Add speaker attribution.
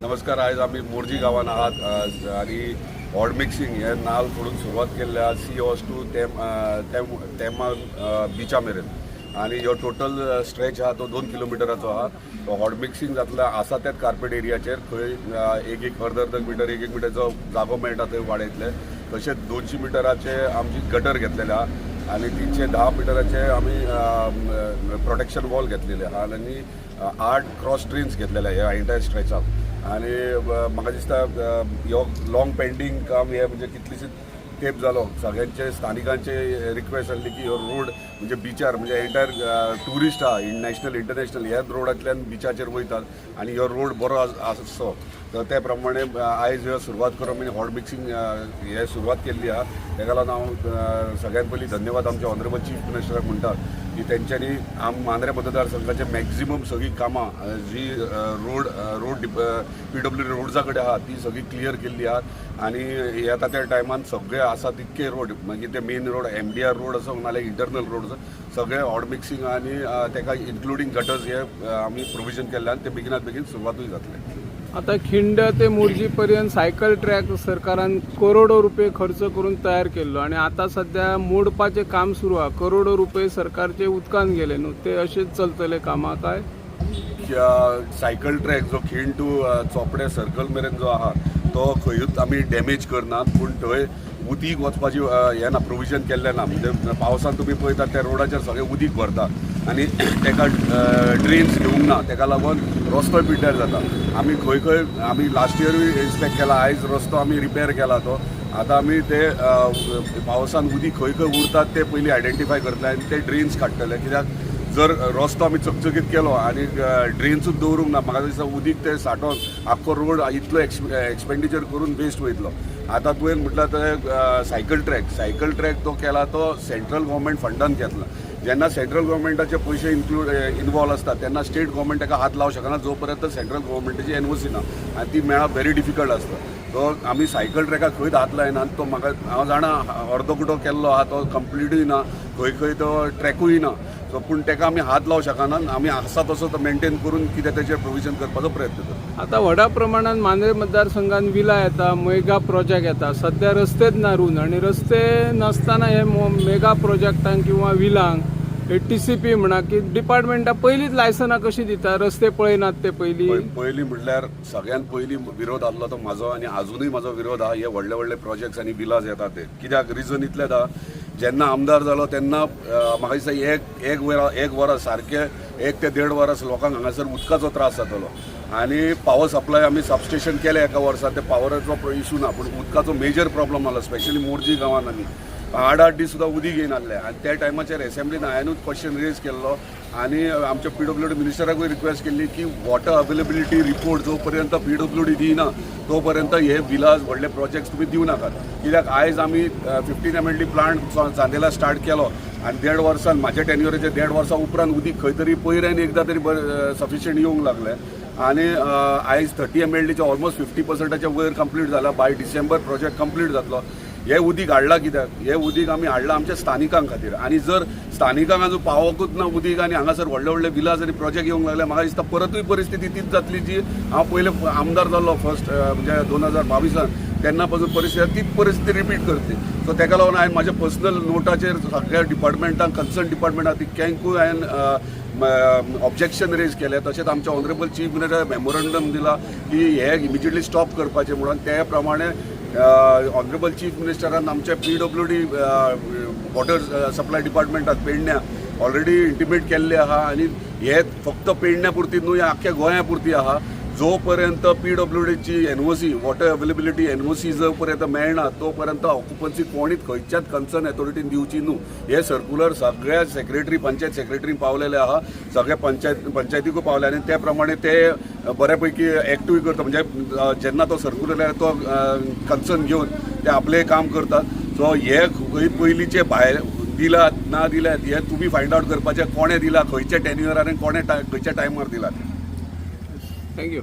Speaker 1: नमस्कार. आज आम्ही मोर्जी गावान आहात आणि हॉट मिक्सिंग हे नाल सोडून सुरवात केल्ली आहा सी वॉस टू तेमा बिचा मेरेन आणि ह्यो टोटल स्ट्रेच आहा तो 2 किलोमिटराचो आहा. तो हॉट मिक्सिंग जातला आसा त्याच कार्पेट एरियाचेर खंय एक अर्द मीटर एक मिटरचो जागो मेळटा थंय वाडयतले. तशेंच 200 मिटराचे आमची गटर घेतलेले आहा आणि 310 मिटराचे आमी प्रोटेक्शन वॉल घेतलेले आहा आणि 8 क्रॉस ट्रेन्स घेतलेले ह्या एंटायर स्ट्रेचाक. आणि म्हाका दिसता ह्यो लॉंग पेंडींग काम हे म्हणजे कितलीशीच तेप जालो. सगळ्यांचे स्थानिकांचे रिक्वेस्ट आसली की ह्यो रोड म्हणजे बिचार म्हणजे एंटायर ट्युरिस्ट आहा नॅशनल इंटरनॅशनल ह्या रोडांतल्यान बिचाचेर वयतात आणि ह्यो रोड बरो आसचो. तर त्या प्रमाणे आयज ह्यो सुरवात करप म्हणजे हॉट मिक्सिंग हे सुरवात केल्ली आहा. तेका लागून हांव सगळ्यांत पयलीं धन्यवाद आमच्या ऑनरेबल चीफ मिनिस्टराक म्हणटा की तेंच्यांनी मांद्रे मतदारसंघाचे मॅक्झिमम सगळी कामां जी रोड PWD रोड्सा कडेन आहा ती सगळी क्लियर केल्ली आहात आणि येता त्या टायमान सगळे आसा तितके रोड मागीर ते मेन रोड MDR रोड असो नाल्यार इंटरनल रोड सगळे हॉट मिक्सिंग आणि तेका इन्क्लुडींग गटर्स हे आमी प्रोविजन केल्ले आनी ते बेगिनात बेगीन सुरवातूय जातले.
Speaker 2: आता खिंड ते मोर्जी पर्यंत सायकल ट्रॅक सरकारान करोडो रुपये खर्च करून तयार केल्लो आणि आता सध्या मोडपाचे काम सुरू आहे. करोडो रुपये सरकारचे उदकान गेले न्हू ते असेच चलतले कामां काय?
Speaker 1: सायकल ट्रॅक जो खिंड टू चोपडे सर्कल मेरेन जो आहा तो खंयूच आमी डॅमेज करनात पूण थंय उदीक वचपाची हें ना प्रोविजन केल्लें ना. म्हणजे पावसान तुमी पळयतात त्या रोडाचेर सगळें उदीक भरता आणि तेका ड्रेन्स घेवंक ना. तेका लागून रस्तो पिड्ड्यार जाता. आमी खंय खंय आमी लास्ट इयरूय इन्स्पेक्ट केला. आयज रस्तो आमी रिपेर केला तो. आतां आमी ते पावसान उदीक खंय खंय उरतात ते पयलीं आयडेंटिफाय करतले आनी ते ड्रेन्स काडटले. कित्याक जर रस्तो आमी चकचकीत केलो आणि ड्रेन्सूच दवरूंक ना म्हाका दिसता उदीक ते सांठोवन आख्खो रोड इतलो एक्सपेंडिचर करून वेस्ट वयतलो. आतां तुवें म्हटल्यार ते सायकल ट्रॅक तो केला तो सेंट्रल गव्हर्मेंट फंडान घेतला. जेन्ना सेंट्रल गव्हर्मेंटाचे पयशे इनवॉल्व असतात तेन्ना स्टेट गव्हर्मेंट ताका हात लावंक शकना जो पर्यंत सेंट्रल गव्हर्मेंटाची NOC ना आनी ती मेळप व्हेरी डिफिकल्ट आसता. तो आमी सायकल ट्रॅकाक खंयच हात लायना आनी तो म्हाका हांव जाणा अर्दो कुटो केल्लो आहा तो कंप्लिटूय ना खंय खंय तो ट्रॅकूय ना. सो पूण ताका आमी हात लावंक शकना. आमी आसा तसो तो मेंटेन करून कितें तेचेर प्रोविजन करपाचो प्रयत्न करता.
Speaker 2: आता व्हडा प्रमाणात मांद्रे मतदारसंघात विला येता मेगा प्रोजेक्ट येता. सध्या रस्तेच ना रूण आणि रस्ते नसताना हे मेगा प्रोजेक्टांक किंवा विलांक हे TCP म्हणा की डिपार्टमेंटा पयलींच लायसनां कशी दिता रस्ते पळयनात ते पयलीं
Speaker 1: म्हटल्यार सगळ्यात पयलीं विरोध आसलो तो म्हाजो आणि अजूनय म्हाजो विरोध आहा हे व्हडले व्हडले प्रोजेक्ट्स आनी बिलाज येतात ते. कित्याक रिजन इतलेंच आहा जेन्ना आमदार जालो तेन्ना म्हाका दिसता एक वरास सारके 1 ते 1.5 वरास लोकांक हांगासर उदकाचो त्रास जातलो आणि पावर सप्लाय आमी सबस्टेशन केले एका वर्सात. ते पावराचो इशू ना पूण उदकाचो मेजर प्रॉब्लम आसलो स्पेशली मोर्जी गांवांत. आमी 8 दीस सुद्दां उदीक येनासलें आणि त्या टायमाचेर एसेंब्लीन हांवेंनूच क्वेश्चन रेज केल्लो आणि आमच्या PWD मिनिस्टराकूय रिक्वेस्ट केल्ली की वॉटर अवेलेबिलिटी रिपोर्ट जो पर्यंत PWD दिना तो पर्यंत हे विलाज व्हडले प्रोजेक्ट्स तुमी दिवं नाकात. कित्याक आयज आमी 15 MLD प्लांट चांदेला स्टार्ट केलो आणि 1.5 वर्सान म्हाज्या टेन्युराचे 1.5 वर्सां उपरांत उदीक खंय तरी पयऱ्यान एकदां तरी सफिशियंट येवंक लागलें. आणि आयज 30 MLDचे ऑलमोस्ट 50%च्या वयर कंप्लीट जाला. बाय डिसेंबर प्रोजेक्ट कंप्लीट जातलो. हे उदीक हाडला कित्याक हे उदीक आमी हाडला आमच्या स्थानिकांक खातीर आणि जर स्थानिकांक आजून पावोकूच ना उदीक आणि हांगासर व्हडले व्हडले विलाज आणि प्रोजेक्ट येवंक लागले म्हाका दिसता परतूय परिस्थिती तीच जातली जी हांव पयले आमदार जाल्लो फर्स्ट म्हणजे 2022 तेन्ना पासून परिस्थिती तीच परिस्थिती रिपीट करतली. सो तेका लागून हांवें म्हाज्या पर्सनल नोटाचेर सगळ्या डिपार्टमेंटांक कन्सर्न डिपार्टमेंटाक तितक्यांकूय हांवें ऑब्जेक्शन रेज केलें. तशेंच आमच्या ऑनरेबल चीफ मिनिस्टर मेमोरंडम दिला की हे इमिजिएटली स्टॉप करपाचें म्हणून. त्या प्रमाणे ऑनरेबल चीफ मिनिस्टरान आमच्या PWD वॉटर सप्लाय डिपार्टमेंटाक पेडण्या ऑलरेडी इंटिमेट केल्ले आहा आणि हे फक्त पेडण्या पुरती न्हू आख्ख्या गोंया पुरती आहा. जो पर्यंत PWDची NOC वॉटर अवेलेबिलिटी NOC जो पर्यंत मेळना तो पर्यंत ऑक्युपन्सी कोणीच खंयच्याच कन्सर्न अथॉरिटीन दिवची न्हू. हे सर्क्युलर सगळ्या सेक्रेटरी पंचायत सेक्रेटरीक पावलेले आहा सगळ्या पंचायतीकूय पावले आणि त्या प्रमाणे ते बऱ्यापैकी एक्टिव्ह करता. म्हणजे जेन्ना तो सर्क्युलर येता तो कन्सर्न घेवन ते आपले काम करतात. सो हे खंय पयलींचे भायर दिलात ना दिल्यात हे तुमी फायंड आउट करपाचें कोणें दिला खंयच्या टेन्युअरान कोणें खंयच्या टायमार दिलात.
Speaker 2: थँक्यू.